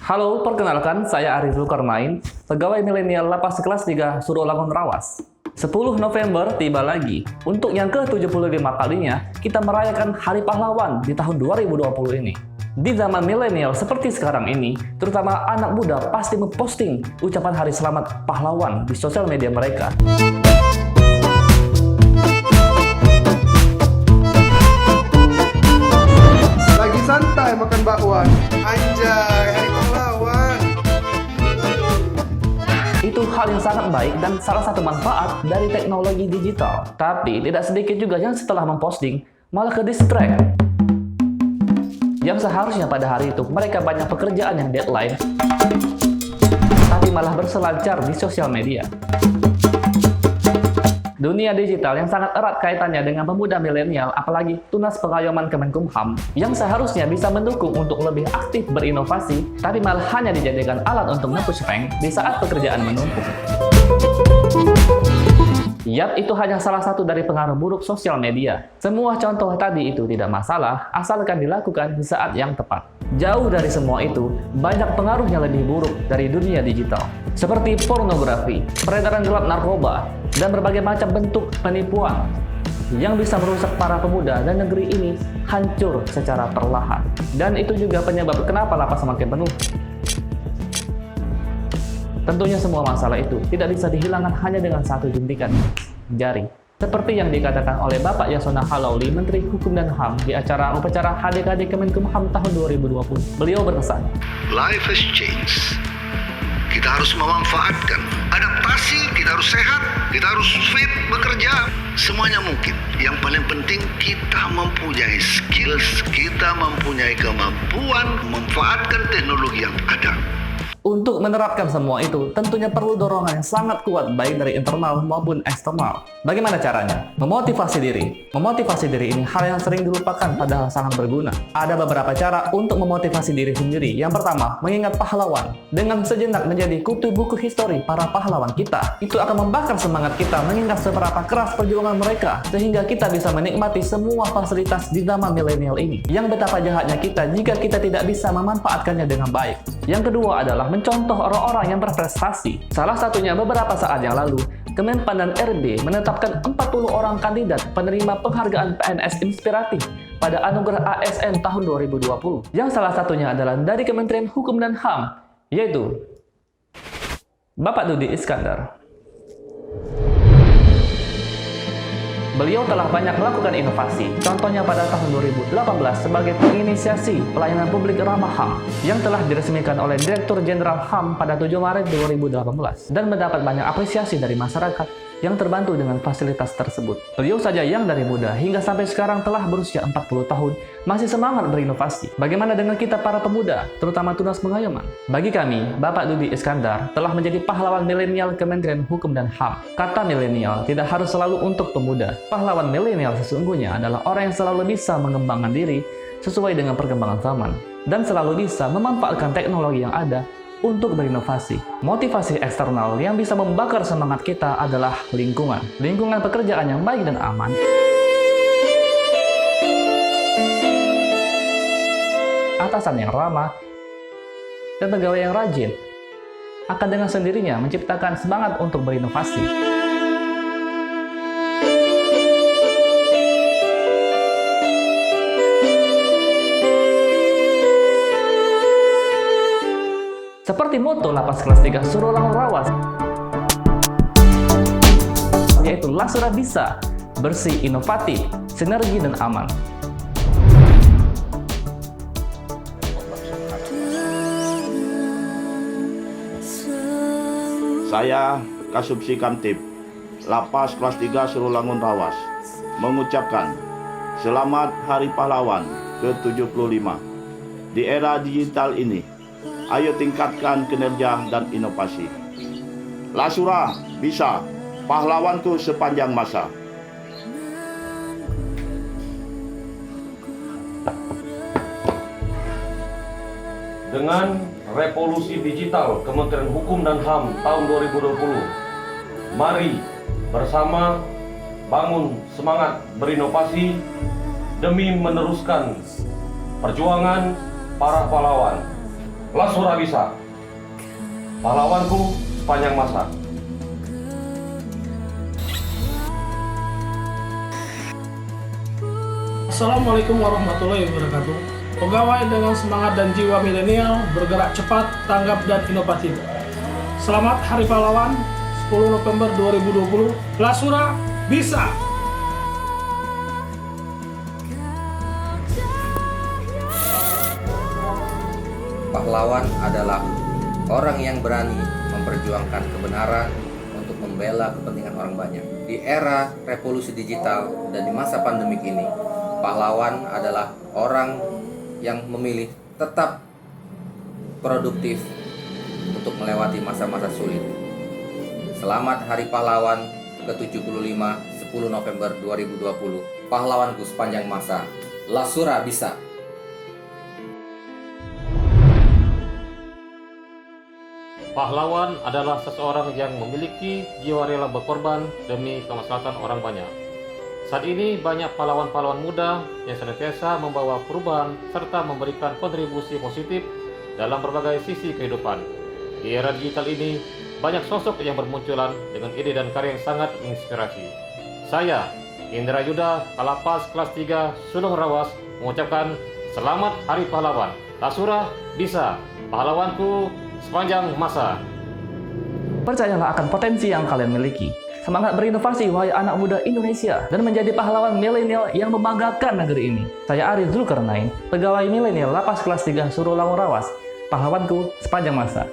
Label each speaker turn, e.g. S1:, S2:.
S1: Halo, perkenalkan saya Arif Zulkarnain, pegawai milenial Lapas Kelas 3 Surolangun Rawas. 10 November tiba lagi. Untuk yang ke-75 kalinya, kita merayakan Hari Pahlawan di tahun 2020 ini. Di zaman milenial seperti sekarang ini, terutama anak muda pasti memposting ucapan Hari Selamat Pahlawan di sosial media mereka.
S2: Lagi santai makan bakwan. Anjay, Hari Pahlawan.
S1: Itu hal yang sangat baik dan salah satu manfaat dari teknologi digital. Tapi tidak sedikit juga yang setelah memposting malah ke distract. Yang seharusnya pada hari itu mereka banyak pekerjaan yang deadline, tapi malah berselancar di sosial media. Dunia digital yang sangat erat kaitannya dengan pemuda milenial, apalagi Tunas Pengayoman Kemenkumham, yang seharusnya bisa mendukung untuk lebih aktif berinovasi, tapi malah hanya dijadikan alat untuk nge-push rank di saat pekerjaan menumpuk. Yap, itu hanya salah satu dari pengaruh buruk sosial media. Semua contoh tadi itu tidak masalah, asalkan dilakukan di saat yang tepat. Jauh dari semua itu, banyak pengaruhnya lebih buruk dari dunia digital. Seperti pornografi, peredaran gelap narkoba, dan berbagai macam bentuk penipuan yang bisa merusak para pemuda dan negeri ini hancur secara perlahan. Dan itu juga penyebab kenapa lapas semakin penuh. Tentunya semua masalah itu tidak bisa dihilangkan hanya dengan satu jentikan jari. Seperti yang dikatakan oleh Bapak Yasona Halauli, Menteri Hukum dan HAM di acara upacara HDKD Kemenkumham tahun 2020. Beliau berpesan,
S3: Life has changed. Kita harus memanfaatkan adaptasi, kita harus sehat, kita harus fit bekerja. Semuanya mungkin. Yang paling penting kita mempunyai skills, kita mempunyai kemampuan memanfaatkan teknologi yang ada.
S1: untuk menerapkan semua itu, tentunya perlu dorongan yang sangat kuat baik dari internal maupun eksternal. Bagaimana caranya? Memotivasi diri. Memotivasi diri ini hal yang sering dilupakan padahal sangat berguna. Ada beberapa cara untuk memotivasi diri sendiri. Yang pertama, mengingat pahlawan. Dengan sejenak menjadi kutu buku histori para pahlawan kita, itu akan membakar semangat kita mengingat seberapa keras perjuangan mereka, sehingga kita bisa menikmati semua fasilitas di zaman milenial ini. Yang betapa jahatnya kita jika kita tidak bisa memanfaatkannya dengan baik. Yang kedua adalah mencontoh orang-orang yang berprestasi. Salah satunya beberapa saat yang lalu, Kemenpan dan RB menetapkan 40 orang kandidat penerima penghargaan PNS Inspiratif pada Anugerah ASN tahun 2020. Yang salah satunya adalah dari Kementerian Hukum dan HAM, yaitu Bapak Dudi Iskandar. Beliau telah banyak melakukan inovasi, contohnya pada tahun 2018 sebagai penginisiasi pelayanan publik ramah HAM yang telah diresmikan oleh Direktur Jenderal HAM pada 7 Maret 2018 dan mendapat banyak apresiasi dari masyarakat yang terbantu dengan fasilitas tersebut. Beliau saja yang dari muda hingga sampai sekarang telah berusia 40 tahun masih semangat berinovasi. Bagaimana dengan kita para pemuda, terutama Tunas Pengayoman? Bagi kami, Bapak Dudi Iskandar telah menjadi pahlawan milenial Kementerian Hukum dan HAM. Kata milenial tidak harus selalu untuk pemuda. Pahlawan milenial sesungguhnya adalah orang yang selalu bisa mengembangkan diri sesuai dengan perkembangan zaman dan selalu bisa memanfaatkan teknologi yang ada untuk berinovasi. Motivasi eksternal yang bisa membakar semangat kita adalah lingkungan. Lingkungan pekerjaan yang baik dan aman, atasan yang ramah, dan pegawai yang rajin akan dengan sendirinya menciptakan semangat untuk berinovasi. Seperti moto Lapas Kelas 3 Surolangun Rawas, yaitu Lasura bisa, bersih, inovatif, sinergi, dan aman.
S4: Saya Kasubsi Kamtib, Lapas Kelas 3 Surolangun Rawas, mengucapkan Selamat Hari Pahlawan ke-75. Di era digital ini, ayo tingkatkan kinerja dan inovasi. Lasura bisa, pahlawanku sepanjang masa.
S5: Dengan revolusi digital Kementerian Hukum dan HAM tahun 2020, mari bersama bangun semangat berinovasi demi meneruskan perjuangan para pahlawan. Lasura bisa, pahlawanku sepanjang masa.
S6: Assalamualaikum warahmatullahi wabarakatuh. Pegawai dengan semangat dan jiwa milenial, bergerak cepat, tanggap, dan inovatif. Selamat Hari Pahlawan, 10 November 2020. Lasura bisa!
S7: Pahlawan adalah orang yang berani memperjuangkan kebenaran untuk membela kepentingan orang banyak. Di era revolusi digital dan di masa pandemik ini, pahlawan adalah orang yang memilih tetap produktif untuk melewati masa-masa sulit. Selamat Hari Pahlawan ke-75, 10 November 2020. Pahlawanku sepanjang masa. Lasura bisa.
S5: Pahlawan adalah seseorang yang memiliki jiwa rela berkorban demi kemaslahatan orang banyak. Saat ini banyak pahlawan-pahlawan muda yang senantiasa membawa perubahan serta memberikan kontribusi positif dalam berbagai sisi kehidupan. Di era digital ini, banyak sosok yang bermunculan dengan ide dan karya yang sangat menginspirasi. Saya, Indra Yuda, Kalapas kelas 3, Sulung Rawas, mengucapkan Selamat Hari Pahlawan. Lasura bisa, pahlawanku sepanjang masa.
S1: Percayalah akan potensi yang kalian miliki. Semangat berinovasi wahai anak muda Indonesia dan menjadi pahlawan milenial yang membanggakan negeri ini. Saya Ari Zulkarnain, pegawai milenial Lapas kelas 3 Surulangun Rawas. Pahlawanku sepanjang masa.